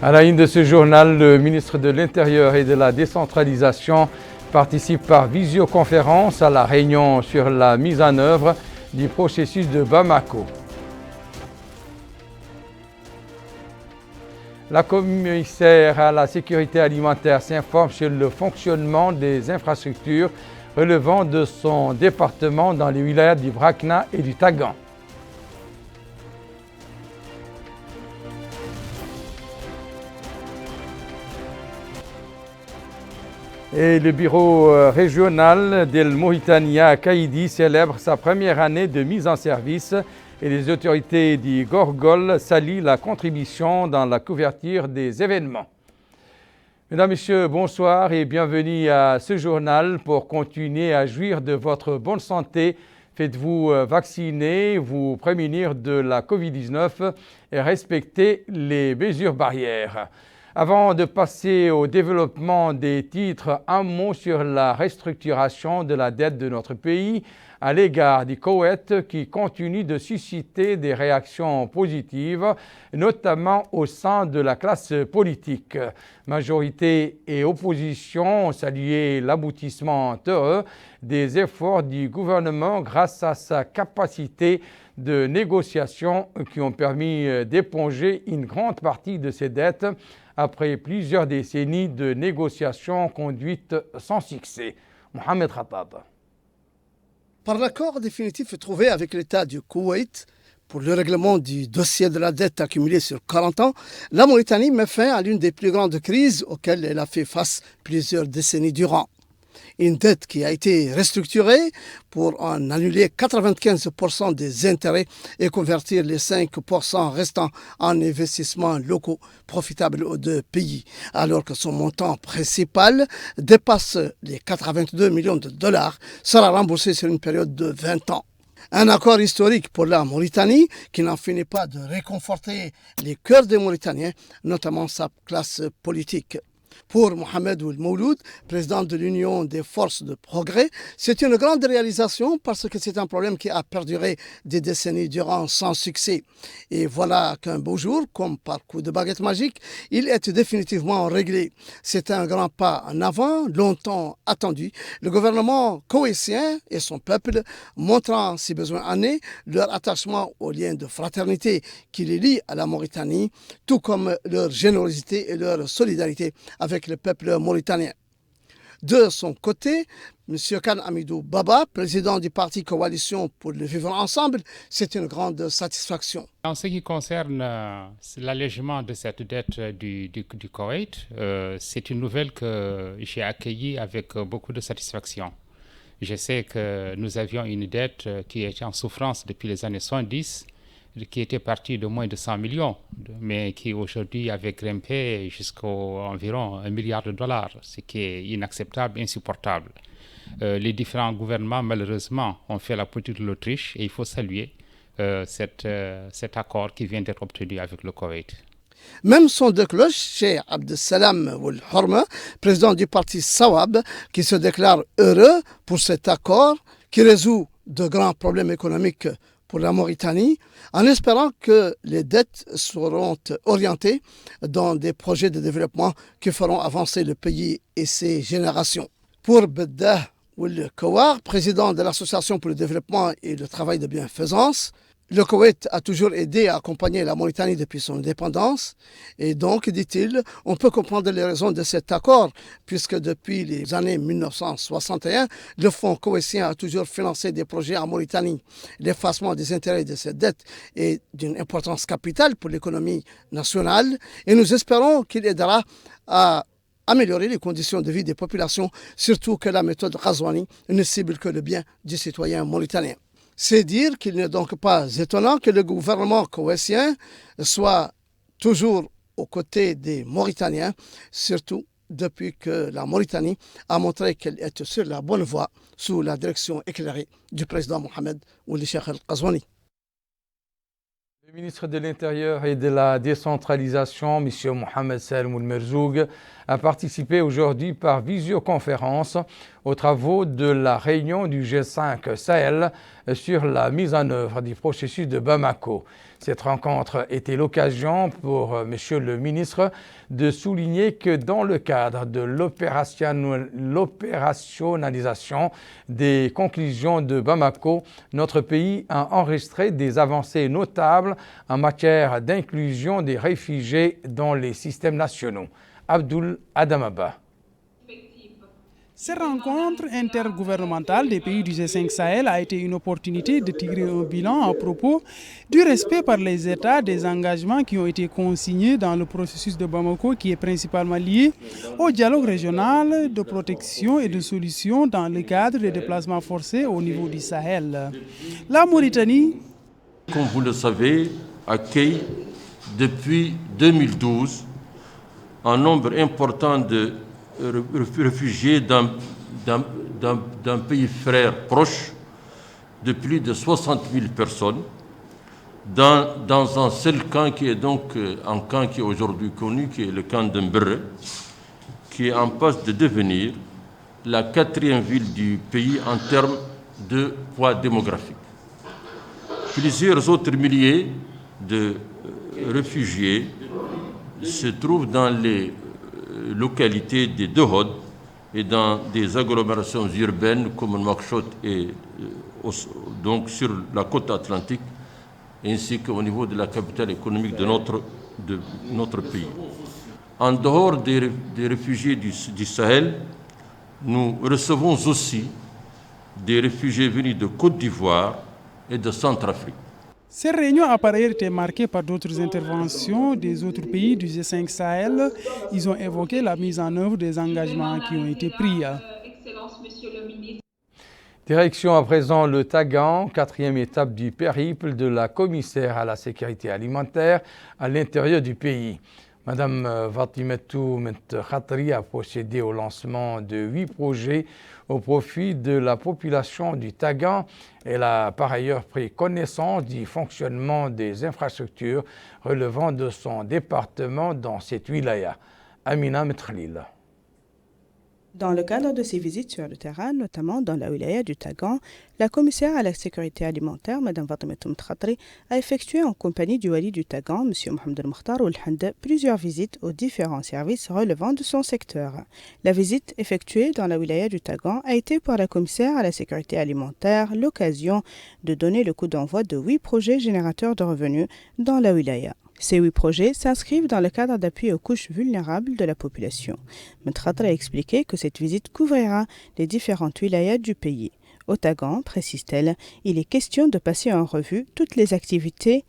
À la une de ce journal, le ministre de l'Intérieur et de la Décentralisation participe par visioconférence à la réunion sur la mise en œuvre du processus de Bamako. La commissaire à la sécurité alimentaire s'informe sur le fonctionnement des infrastructures relevant de son département dans les wilayas du Brakna et du Tagan. Et le bureau régional d'El Mauritania à Kaïdi célèbre sa première année de mise en service et les autorités du Gorgol saluent la contribution dans la couverture des événements. Mesdames, Messieurs, bonsoir et bienvenue à ce journal pour continuer à jouir de votre bonne santé. Faites-vous vacciner, vous prémunir de la COVID-19 et respectez les mesures barrières. Avant de passer au développement des titres, un mot sur la restructuration de la dette de notre pays à l'égard du Koweït qui continue de susciter des réactions positives, notamment au sein de la classe politique. Majorité et opposition ont salué l'aboutissement heureux des efforts du gouvernement grâce à sa capacité de négociation qui ont permis d'éponger une grande partie de ces dettes après plusieurs décennies de négociations conduites sans succès. Mohamed Khattab. Par l'accord définitif trouvé avec l'État du Koweït pour le règlement du dossier de la dette accumulée sur 40 ans, la Mauritanie met fin à l'une des plus grandes crises auxquelles elle a fait face plusieurs décennies durant. Une dette qui a été restructurée pour en annuler 95% des intérêts et convertir les 5% restants en investissements locaux profitables aux deux pays, alors que son montant principal dépasse les 82 millions de dollars, sera remboursé sur une période de 20 ans. Un accord historique pour la Mauritanie qui n'en finit pas de réconforter les cœurs des Mauritaniens, notamment sa classe politique. Pour Mohamed Ould Mouloud, président de l'Union des forces de progrès, c'est une grande réalisation parce que c'est un problème qui a perduré des décennies durant sans succès. Et voilà qu'un beau jour, comme par coup de baguette magique, il est définitivement réglé. C'est un grand pas en avant, longtemps attendu. Le gouvernement koweïtien et son peuple montrant, si besoin en est, leur attachement aux liens de fraternité qui les lient à la Mauritanie, tout comme leur générosité et leur solidarité avec le peuple mauritanien. De son côté, M. Khan Hamidou Baba, président du parti Coalition pour le Vivre Ensemble, c'est une grande satisfaction. En ce qui concerne l'allègement de cette dette du Koweït, c'est une nouvelle que j'ai accueillie avec beaucoup de satisfaction. Je sais que nous avions une dette qui était en souffrance depuis les années 70, qui était partie de moins de 100 millions, mais qui aujourd'hui avait grimpé jusqu'à environ 1 milliard de dollars, ce qui est inacceptable, insupportable. Les différents gouvernements, malheureusement, ont fait la politique de l'Autriche et il faut saluer cet accord qui vient d'être obtenu avec le Koweït. Même son de cloche, Cheikh Abdessalam Ould Horma, président du parti Sawab, qui se déclare heureux pour cet accord qui résout de grands problèmes économiques pour la Mauritanie, en espérant que les dettes seront orientées dans des projets de développement qui feront avancer le pays et ses générations. Pour Beddah Ould Kawar, président de l'Association pour le développement et le travail de bienfaisance, le Koweït a toujours aidé à accompagner la Mauritanie depuis son indépendance et donc, dit-il, on peut comprendre les raisons de cet accord puisque depuis les années 1961, le Fonds koweïtien a toujours financé des projets en Mauritanie. L'effacement des intérêts de cette dette est d'une importance capitale pour l'économie nationale et nous espérons qu'il aidera à améliorer les conditions de vie des populations, surtout que la méthode Ghazouani ne cible que le bien du citoyen mauritanien. C'est dire qu'il n'est donc pas étonnant que le gouvernement koweïtien soit toujours aux côtés des Mauritaniens, surtout depuis que la Mauritanie a montré qu'elle est sur la bonne voie sous la direction éclairée du président Mohamed Ould Cheikh El Ghazouani. Le ministre de l'Intérieur et de la Décentralisation, M. Mohamed Salem Ould Merzoug, a participé aujourd'hui par visioconférence aux travaux de la réunion du G5 Sahel sur la mise en œuvre du processus de Bamako. Cette rencontre était l'occasion pour Monsieur le ministre de souligner que dans le cadre de l'opérationnalisation des conclusions de Bamako, notre pays a enregistré des avancées notables en matière d'inclusion des réfugiés dans les systèmes nationaux. Abdoul Adamaba. Cette rencontre intergouvernementale des pays du G5 Sahel a été une opportunité de tirer un bilan à propos du respect par les États des engagements qui ont été consignés dans le processus de Bamako, qui est principalement lié au dialogue régional de protection et de solutions dans le cadre des déplacements forcés au niveau du Sahel. La Mauritanie, comme vous le savez, accueille depuis 2012 un nombre important de réfugiés d'un pays frère proche de plus de 60 000 personnes dans un seul camp qui est donc un camp qui est aujourd'hui connu, qui est le camp d'Mbere, qui est en passe de devenir la 4e ville du pays en termes de poids démographique. Plusieurs autres milliers de réfugiés se trouvent dans les localités des Dohod et dans des agglomérations urbaines comme Nouakchott et donc sur la côte atlantique, ainsi qu'au niveau de la capitale économique de notre pays. En dehors des réfugiés du Sahel, nous recevons aussi des réfugiés venus de Côte d'Ivoire et de Centrafrique. Ces réunions a par ailleurs été marquées par d'autres interventions des autres pays du G5 Sahel. Ils ont évoqué la mise en œuvre des engagements qui ont été pris. Direction à présent le Tagan, 4e étape du périple de la commissaire à la sécurité alimentaire à l'intérieur du pays. Madame Fatimatou Khatri a procédé au lancement de 8 projets au profit de la population du Tagan. Elle a par ailleurs pris connaissance du fonctionnement des infrastructures relevant de son département dans cette wilaya. Amina Metrlil. Dans le cadre de ses visites sur le terrain, notamment dans la wilaya du Tagan, la commissaire à la sécurité alimentaire, Mme Fatimatou Khatri, a effectué en compagnie du wali du Tagan, M. Mohamed El-Mokhtar Ould-Hend, plusieurs visites aux différents services relevant de son secteur. La visite effectuée dans la wilaya du Tagan a été pour la commissaire à la sécurité alimentaire l'occasion de donner le coup d'envoi de 8 projets générateurs de revenus dans la wilaya. Ces 8 projets s'inscrivent dans le cadre d'appui aux couches vulnérables de la population. M. Khatri a expliqué que cette visite couvrira les différentes wilayas du pays. Au Tagan, précise-t-elle, il est question de passer en revue toutes les activités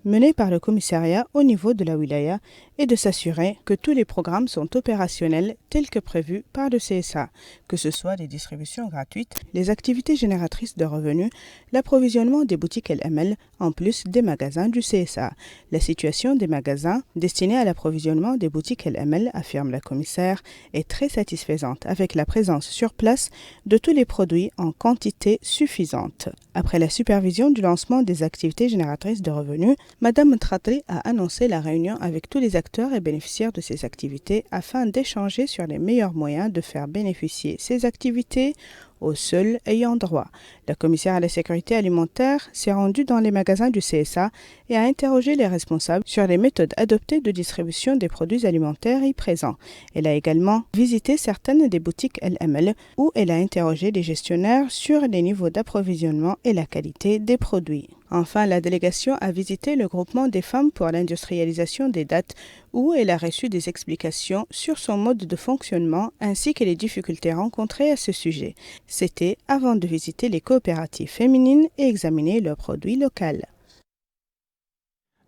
menées par le commissariat au niveau de la wilaya et de s'assurer que tous les programmes sont opérationnels tels que prévus par le CSA, que ce soit les distributions gratuites, les activités génératrices de revenus, l'approvisionnement des boutiques LML, en plus des magasins du CSA. La situation des magasins destinés à l'approvisionnement des boutiques LML, affirme la commissaire, est très satisfaisante avec la présence sur place de tous les produits en quantité suffisante. Après la supervision du lancement des activités génératrices de revenus, Mme Khatri a annoncé la réunion avec tous les acteurs et bénéficiaires de ces activités afin d'échanger sur les meilleurs moyens de faire bénéficier ces activités aux seuls ayant droit. La commissaire à la sécurité alimentaire s'est rendue dans les magasins du CSA et a interrogé les responsables sur les méthodes adoptées de distribution des produits alimentaires y présents. Elle a également visité certaines des boutiques LML où elle a interrogé les gestionnaires sur les niveaux d'approvisionnement et la qualité des produits. Enfin, la délégation a visité le groupement des femmes pour l'industrialisation des dattes où elle a reçu des explications sur son mode de fonctionnement ainsi que les difficultés rencontrées à ce sujet. C'était avant de visiter les coopératives féminines et examiner leurs produits locaux.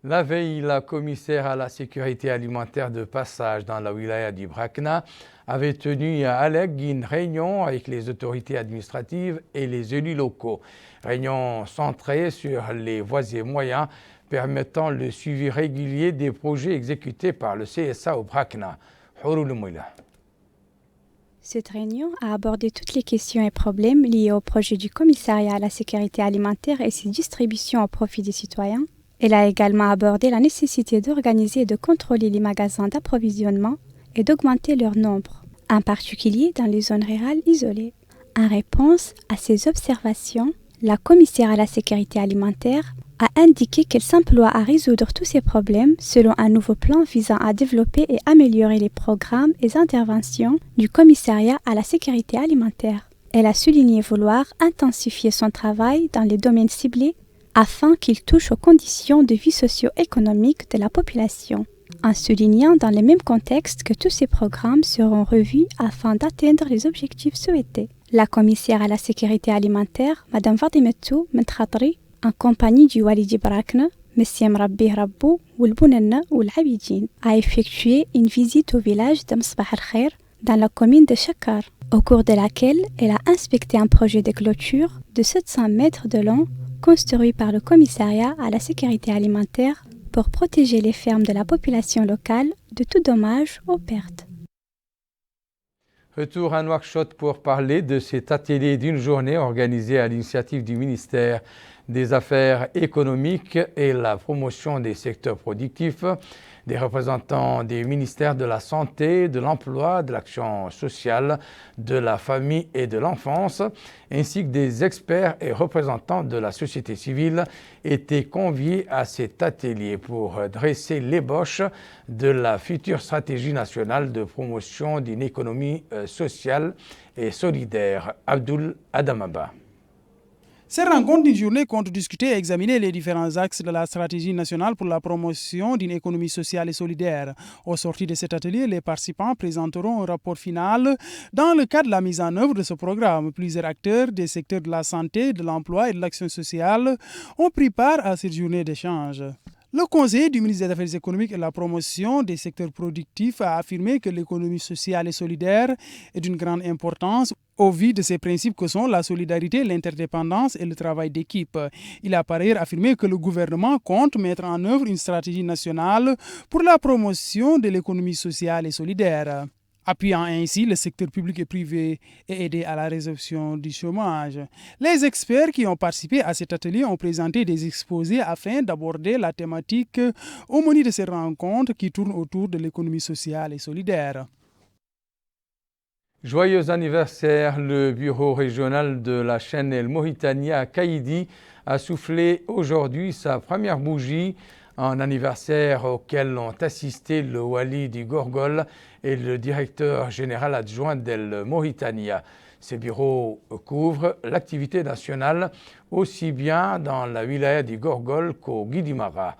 La veille, la commissaire à la sécurité alimentaire de passage dans la wilaya du Brakna avait tenu à Alec une réunion avec les autorités administratives et les élus locaux. Réunion centrée sur les voies et moyens permettant le suivi régulier des projets exécutés par le CSA au Brakna. Cette réunion a abordé toutes les questions et problèmes liés au projet du commissariat à la sécurité alimentaire et ses distributions au profit des citoyens. Elle a également abordé la nécessité d'organiser et de contrôler les magasins d'approvisionnement et d'augmenter leur nombre, en particulier dans les zones rurales isolées. En réponse à ces observations, la commissaire à la sécurité alimentaire a indiqué qu'elle s'emploie à résoudre tous ces problèmes selon un nouveau plan visant à développer et améliorer les programmes et interventions du commissariat à la sécurité alimentaire. Elle a souligné vouloir intensifier son travail dans les domaines ciblés afin qu'il touche aux conditions de vie socio-économique de la population, en soulignant dans le même contexte que tous ces programmes seront revus afin d'atteindre les objectifs souhaités. La commissaire à la sécurité alimentaire, Mme Fatimetou Mentkhatri, en compagnie du Walidi Brakna, M. Mrabbi Rabbou, Oulbounenna ou l'Abidjin, a effectué une visite au village de Msbah al-Khair dans la commune de Chakar, au cours de laquelle elle a inspecté un projet de clôture de 700 mètres de long construit par le commissariat à la sécurité alimentaire pour protéger les fermes de la population locale de tout dommage aux pertes. Retour à Nouakchott pour parler de cet atelier d'une journée organisé à l'initiative du ministère des Affaires économiques et la promotion des secteurs productifs, des représentants des ministères de la Santé, de l'Emploi, de l'Action sociale, de la famille et de l'enfance, ainsi que des experts et représentants de la société civile étaient conviés à cet atelier pour dresser l'ébauche de la future stratégie nationale de promotion d'une économie sociale et solidaire. Abdoul Adamaba. Ces rencontres d'une journée comptent discuter et examiner les différents axes de la stratégie nationale pour la promotion d'une économie sociale et solidaire. Au sortir de cet atelier, les participants présenteront un rapport final dans le cadre de la mise en œuvre de ce programme. Plusieurs acteurs des secteurs de la santé, de l'emploi et de l'action sociale ont pris part à cette journée d'échange. Le conseiller du ministère des Affaires économiques et de la promotion des secteurs productifs a affirmé que l'économie sociale et solidaire est d'une grande importance au vu de ces principes que sont la solidarité, l'interdépendance et le travail d'équipe. Il a par ailleurs affirmé que le gouvernement compte mettre en œuvre une stratégie nationale pour la promotion de l'économie sociale et solidaire, appuyant ainsi le secteur public et privé et aider à la résolution du chômage. Les experts qui ont participé à cet atelier ont présenté des exposés afin d'aborder la thématique au menu de ces rencontres qui tournent autour de l'économie sociale et solidaire. Joyeux anniversaire, le bureau régional de la chaîne El Mauritania à Kaïdi a soufflé aujourd'hui sa première bougie, un anniversaire auquel ont assisté le wali du Gorgol et le directeur général adjoint d'El Mauritania. Ces bureaux couvrent l'activité nationale aussi bien dans la wilaya du Gorgol qu'au Guidimara.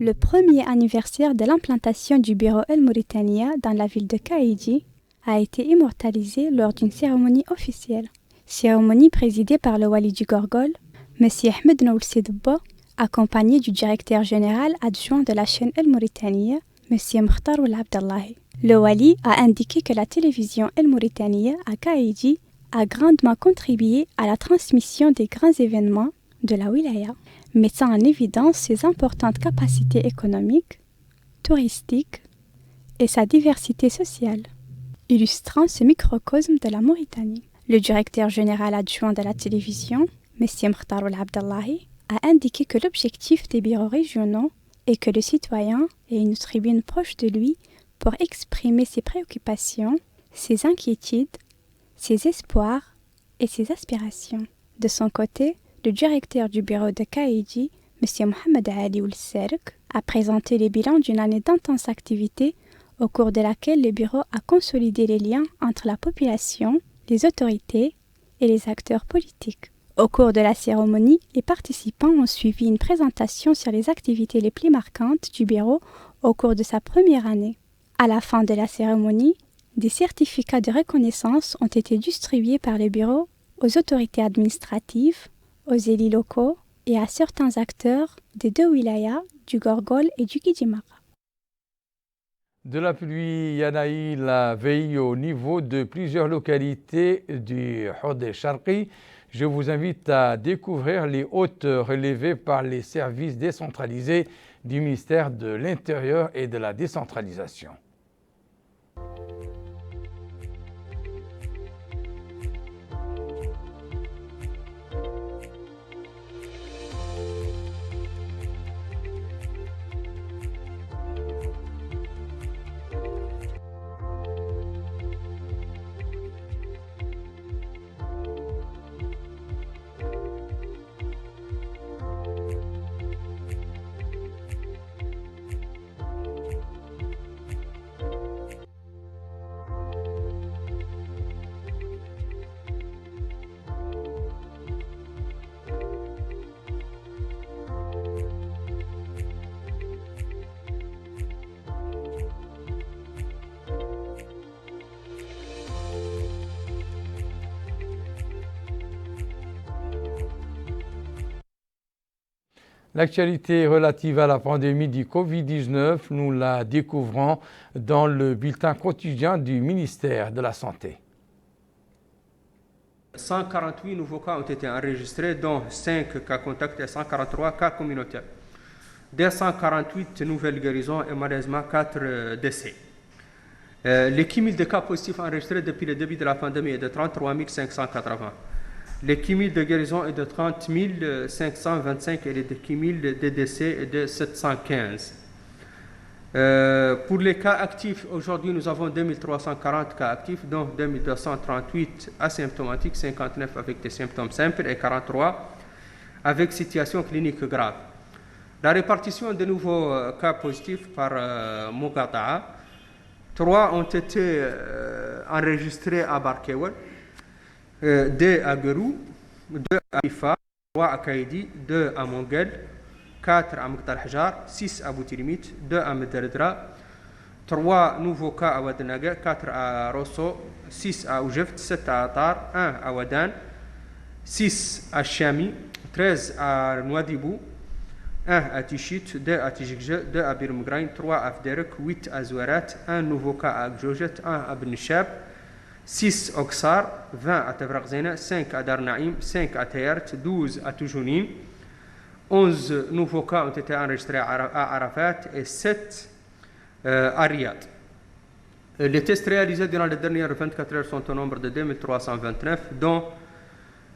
Le premier anniversaire de l'implantation du bureau El Mauritania dans la ville de Kaïdi a été immortalisé lors d'une cérémonie officielle. Cérémonie présidée par le wali du Gorgol, M. Ahmed Noul Sidba, accompagné du directeur général adjoint de la chaîne El Mauritania, M. Mkhtar Ould Abdallahi. Le wali a indiqué que la télévision El Mauritania à Kaïdi a grandement contribué à la transmission des grands événements de la wilaya, mettant en évidence ses importantes capacités économiques, touristiques et sa diversité sociale, illustrant ce microcosme de la Mauritanie. Le directeur général adjoint de la télévision, M. Mkhtar Ould Abdallahi, a indiqué que l'objectif des bureaux régionaux est que le citoyen ait une tribune proche de lui pour exprimer ses préoccupations, ses inquiétudes, ses espoirs et ses aspirations. De son côté, le directeur du bureau de Kaïdi, M. Mohamed Ali Ould Serk, a présenté les bilans d'une année d'intense activité au cours de laquelle le bureau a consolidé les liens entre la population, les autorités et les acteurs politiques. Au cours de la cérémonie, les participants ont suivi une présentation sur les activités les plus marquantes du bureau au cours de sa première année. À la fin de la cérémonie, des certificats de reconnaissance ont été distribués par le bureau aux autorités administratives, aux élus locaux et à certains acteurs des deux wilayas, du Gorgol et du Guidimara. De la pluie, Yanaï la veille au niveau de plusieurs localités du Hod Sharqi. Je vous invite à découvrir les hôtes relevées par les services décentralisés du ministère de l'Intérieur et de la décentralisation. L'actualité relative à la pandémie du Covid-19, nous la découvrons dans le bulletin quotidien du ministère de la Santé. 148 nouveaux cas ont été enregistrés, dont 5 cas contacts et 143 cas communautaires. Des 148 nouvelles guérisons et malheureusement 4 décès. Le cumul de cas positifs enregistrés depuis le début de la pandémie est de 33 580. Le cumul de guérison est de 30 525 et le cumul de décès est de 715. Pour les cas actifs, aujourd'hui nous avons 2340 cas actifs, dont 2238 asymptomatiques, 59 avec des symptômes simples et 43 avec situation clinique grave. La répartition des nouveaux cas positifs par Mougata'a, 3 ont été enregistrés à Barkewel, 2 à Gerou, 2 à Ifa, 3 à Kaidi, 2 à Mongel, 4 à Mektar Hajar, 6 à Boutilimit, 2 à Mederdra, 3 nouveaux cas à Wadenaga, 4 à Rosso, 6 à Oujeft, 7 à Atar, 1 à Wadan, 6 à Chami, 13 à Nouadhibou, 1 à Tichit, 2 à Tijikje, 2 à Birmgrain, 3 à Fderek, 8 à Zouarat, 1 nouveau cas à Gjojet, 1 à Benishab, 6 à Oksar, 20 à Tavrakzena, 5 à Darnaïm, 5 à Tayart, 12 à Toujounim, 11 nouveaux cas ont été enregistrés à Arafat et 7 à Riyad. Les tests réalisés durant les dernières 24 heures sont au nombre de 2329, dont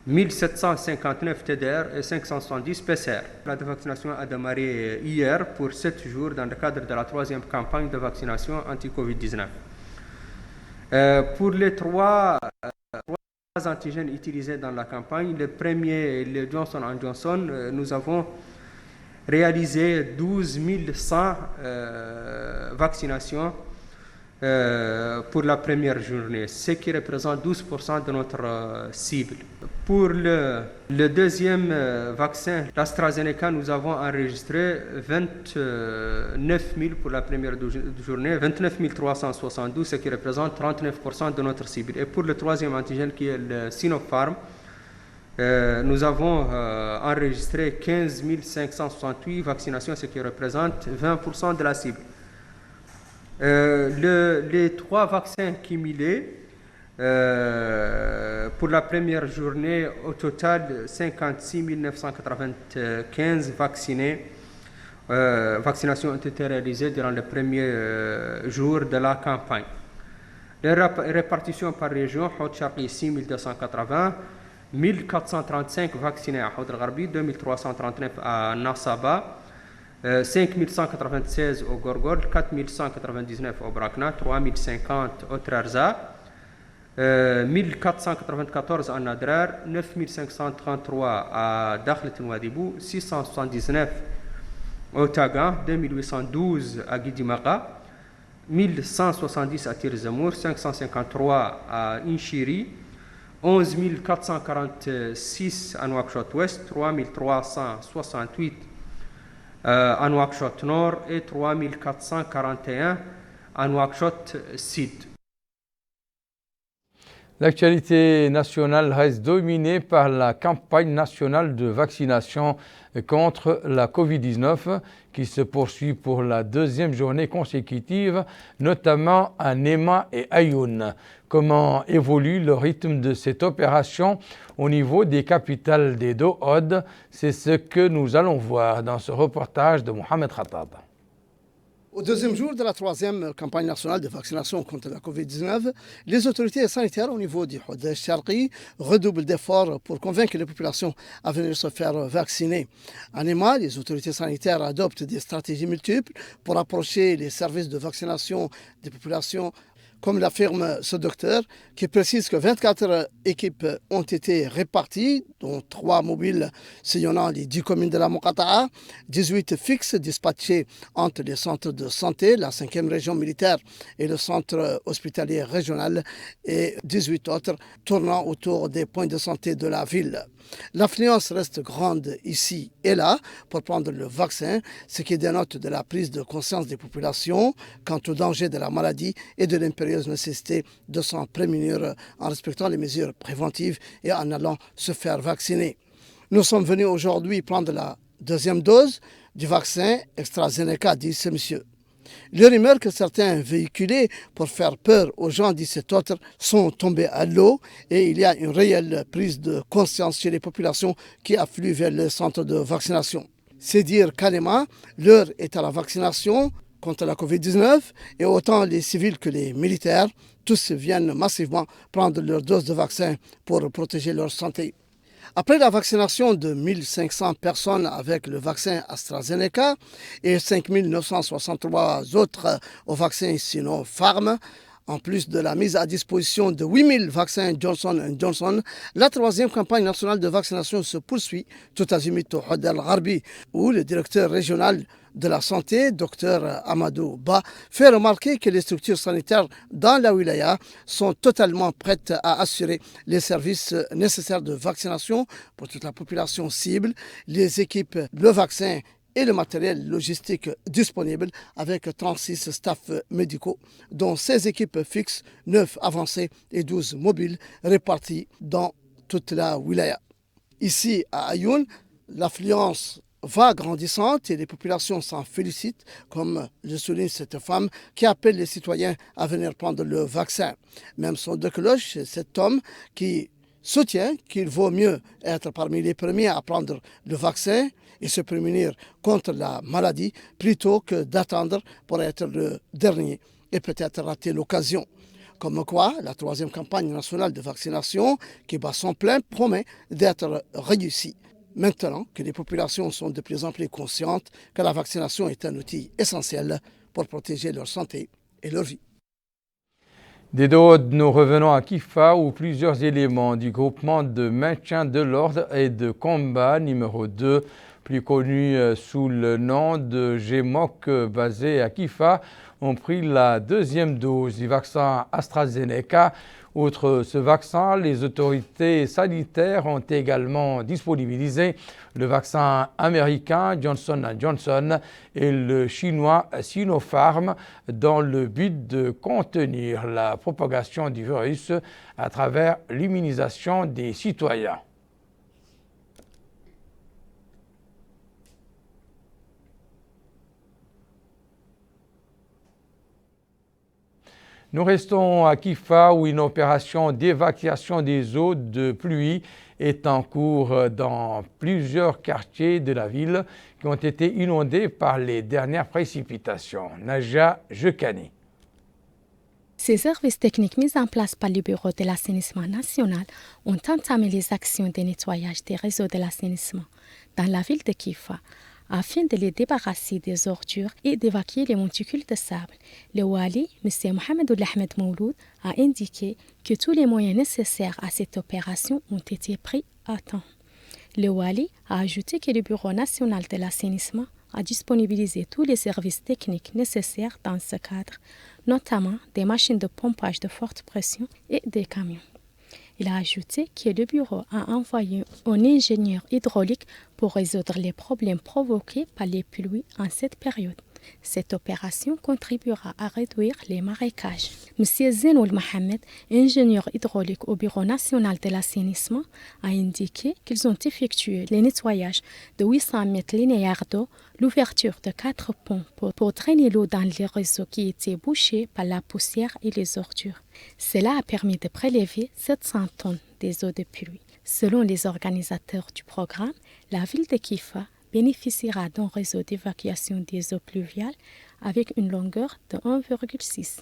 1759 TDR et 570 PCR. La vaccination a démarré hier pour 7 jours dans le cadre de la 3e campagne de vaccination anti-Covid-19. Pour les 3 antigènes utilisés dans la campagne, le premier, le Johnson & Johnson, nous avons réalisé 12 100 vaccinations pour la première journée, ce qui représente 12% de notre cible. Pour le deuxième vaccin, l'AstraZeneca, nous avons enregistré 29 000 pour la première journée, 29 372, ce qui représente 39% de notre cible. Et pour le troisième antigène, qui est le Sinopharm, nous avons enregistré 15 568 vaccinations, ce qui représente 20% de la cible. Les 3 vaccins cumulés, pour la première journée, au total 56 995 vaccinés. Vaccinations ont été réalisées durant le premier jour de la campagne. Les répartitions par région, Houd Sharqi 6 280, 1435 vaccinés à Houd al-Gharbi, 2339 à Nasaba, 5196 au Gorgol, 4199 au Brakna, 3050 au Trarza, 1494 à Nadrar, 9533 à Dakhlet Nouadhibou, 679 au Tagan, 2812 à Guidimaqa, 1170 à Tirzamour, 553 à Inchiri, 11 446 à Nouakchott-Ouest, 3368 à Nouakchott-Nord et 3441 à Nouakchott-Sud. L'actualité nationale reste dominée par la campagne nationale de vaccination contre la Covid-19 qui se poursuit pour la 2e journée consécutive, notamment à Néma et Ayoun. Comment évolue le rythme de cette opération au niveau des capitales des deux Audes? C'est ce que nous allons voir dans ce reportage de Mohamed Khattab. Au 2e jour de la 3e campagne nationale de vaccination contre la Covid-19, les autorités sanitaires au niveau du Houd Sharqi redoublent d'efforts pour convaincre les populations à venir se faire vacciner. À Néma, les autorités sanitaires adoptent des stratégies multiples pour approcher les services de vaccination des populations, comme l'affirme ce docteur, qui précise que 24 équipes ont été réparties, dont 3 mobiles sillonnant les 10 communes de la Moukata'a, 18 fixes dispatchés entre les centres de santé, la 5e région militaire et le centre hospitalier régional, et 18 autres tournant autour des points de santé de la ville. L'affluence reste grande ici et là pour prendre le vaccin, ce qui dénote de la prise de conscience des populations quant au danger de la maladie et de l'impérieuse nécessité de s'en prémunir en respectant les mesures préventives et en allant se faire vacciner. Nous sommes venus aujourd'hui prendre la Deuxième dose du vaccin AstraZeneca, dit ce monsieur. Les rumeurs que certains véhiculaient pour faire peur aux gens, dit cet autre, sont tombées à l'eau et il y a une réelle prise de conscience chez les populations qui affluent vers le centre de vaccination. C'est dire carrément, l'heure est à la vaccination contre la Covid-19 et autant les civils que les militaires, tous viennent massivement prendre leur dose de vaccin pour protéger leur santé. Après la vaccination de 1500 personnes avec le vaccin AstraZeneca et 5963 autres au vaccin Sinopharm, en plus de la mise à disposition de 8000 vaccins Johnson & Johnson, la troisième campagne nationale de vaccination se poursuit tout azimut au Had al-Gharbi, où le directeur régional de la santé, Dr Amadou Ba, fait remarquer que les structures sanitaires dans la wilaya sont totalement prêtes à assurer les services nécessaires de vaccination pour toute la population cible, les équipes, le vaccin et le matériel logistique disponible avec 36 staffs médicaux, dont 16 équipes fixes, 9 avancées et 12 mobiles répartis dans toute la wilaya. Ici, à Ayoun, l'affluence va grandissante et les populations s'en félicitent, comme le souligne cette femme qui appelle les citoyens à venir prendre le vaccin. Même son de cloche, cet homme qui soutient qu'il vaut mieux être parmi les premiers à prendre le vaccin et se prémunir contre la maladie plutôt que d'attendre pour être le dernier et peut-être rater l'occasion. Comme quoi, la troisième campagne nationale de vaccination qui bat son plein promet d'être réussie. Maintenant que les populations sont de plus en plus conscientes que la vaccination est un outil essentiel pour protéger leur santé et leur vie. Des Daoudes, nous revenons à Kifa où plusieurs éléments du groupement de maintien de l'ordre et de combat numéro 2, plus connu sous le nom de GEMOC basé à Kifa, ont pris la deuxième dose du vaccin AstraZeneca. Outre ce vaccin, les autorités sanitaires ont également disponibilisé le vaccin américain Johnson & Johnson et le chinois Sinopharm dans le but de contenir la propagation du virus à travers l'immunisation des citoyens. Nous restons à Kifa où une opération d'évacuation des eaux de pluie est en cours dans plusieurs quartiers de la ville qui ont été inondés par les dernières précipitations. Naja Jekani. Ces services techniques mis en place par le Bureau de l'assainissement national ont entamé les actions de nettoyage des réseaux de l'assainissement dans la ville de Kifa, afin de les débarrasser des ordures et d'évacuer les monticules de sable. Le Wali, M. Mohamed Ahmed Mouloud, a indiqué que tous les moyens nécessaires à cette opération ont été pris à temps. Le Wali a ajouté que le Bureau national de l'assainissement a disponibilisé tous les services techniques nécessaires dans ce cadre, notamment des machines de pompage de forte pression et des camions. Il a ajouté que le bureau a envoyé un ingénieur hydraulique pour résoudre les problèmes provoqués par les pluies en cette période. Cette opération contribuera à réduire les marécages. M. Zenoul Mohamed, ingénieur hydraulique au Bureau national de l'assainissement, a indiqué qu'ils ont effectué le nettoyage de 800 mètres linéaires d'eau, l'ouverture de 4 ponts pour traîner l'eau dans les réseaux qui étaient bouchés par la poussière et les ordures. Cela a permis de prélever 700 tonnes des eaux de pluie. Selon les organisateurs du programme, la ville de Kifa bénéficiera d'un réseau d'évacuation des eaux pluviales avec une longueur de 1,6.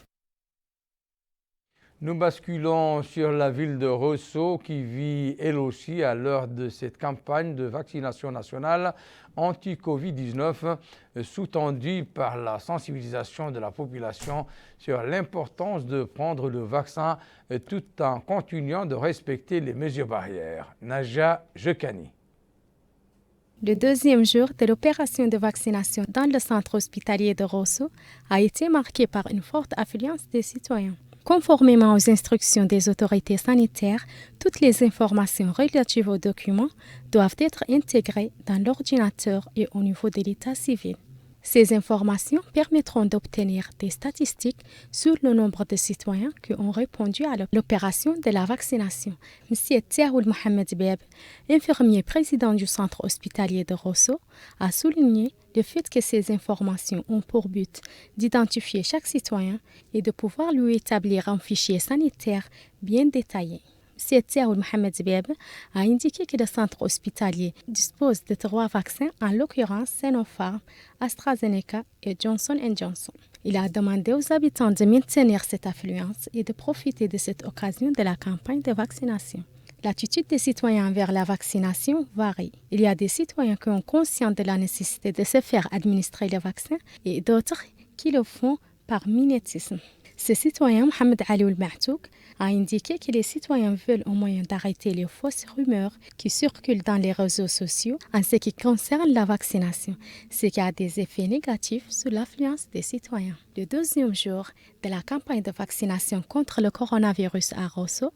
Nous basculons sur la ville de Rosso qui vit elle aussi à l'heure de cette campagne de vaccination nationale anti-Covid-19 sous-tendue par la sensibilisation de la population sur l'importance de prendre le vaccin tout en continuant de respecter les mesures barrières. Naja Jekani. Le deuxième jour de l'opération de vaccination dans le centre hospitalier de Rosso a été marqué par une forte affluence des citoyens. Conformément aux instructions des autorités sanitaires, toutes les informations relatives aux documents doivent être intégrées dans l'ordinateur et au niveau de l'état civil. Ces informations permettront d'obtenir des statistiques sur le nombre de citoyens qui ont répondu à l'opération de la vaccination. M. Tiaoul Mohamed Beb, infirmier président du centre hospitalier de Rosso, a souligné le fait que ces informations ont pour but d'identifier chaque citoyen et de pouvoir lui établir un fichier sanitaire bien détaillé. M. Tiaoul Mohamed Beb a indiqué que le centre hospitalier dispose de 3 vaccins, en l'occurrence Sinopharm, AstraZeneca et Johnson & Johnson. Il a demandé aux habitants de maintenir cette affluence et de profiter de cette occasion de la campagne de vaccination. L'attitude des citoyens envers la vaccination varie. Il y a des citoyens qui ont conscience de la nécessité de se faire administrer le vaccin et d'autres qui le font par mimétisme. Ce citoyen, Mohamed Ali Oul-Mahtouk, a indiqué que les citoyens veulent au moyen d'arrêter les fausses rumeurs qui circulent dans les réseaux sociaux en ce qui concerne la vaccination, ce qui a des effets négatifs sur l'affluence des citoyens. Le 2e jour de la campagne de vaccination contre le coronavirus à Rosso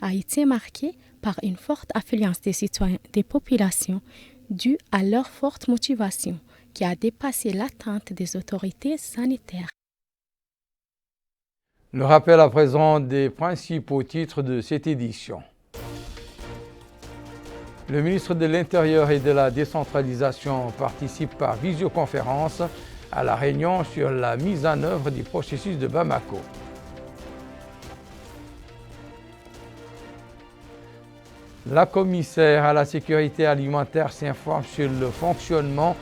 a été marqué par une forte affluence des citoyens des populations due à leur forte motivation qui a dépassé l'attente des autorités sanitaires. Le rappel à présent des principaux titres de cette édition. Le ministre de l'Intérieur et de la Décentralisation participe par visioconférence à la réunion sur la mise en œuvre du processus de Bamako. La commissaire à la sécurité alimentaire s'informe sur le fonctionnement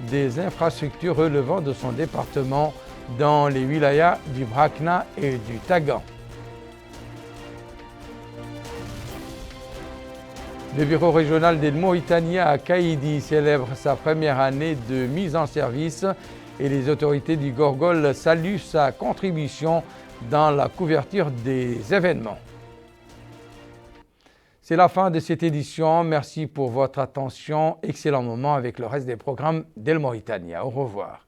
des infrastructures relevant de son département dans les wilayas du Brakna et du Tagan. Le bureau régional d'El Mauritania à Kaïdi célèbre sa première année de mise en service et les autorités du Gorgol saluent sa contribution dans la couverture des événements. C'est la fin de cette édition. Merci pour votre attention. Excellent moment avec le reste des programmes d'El Mauritania. Au revoir.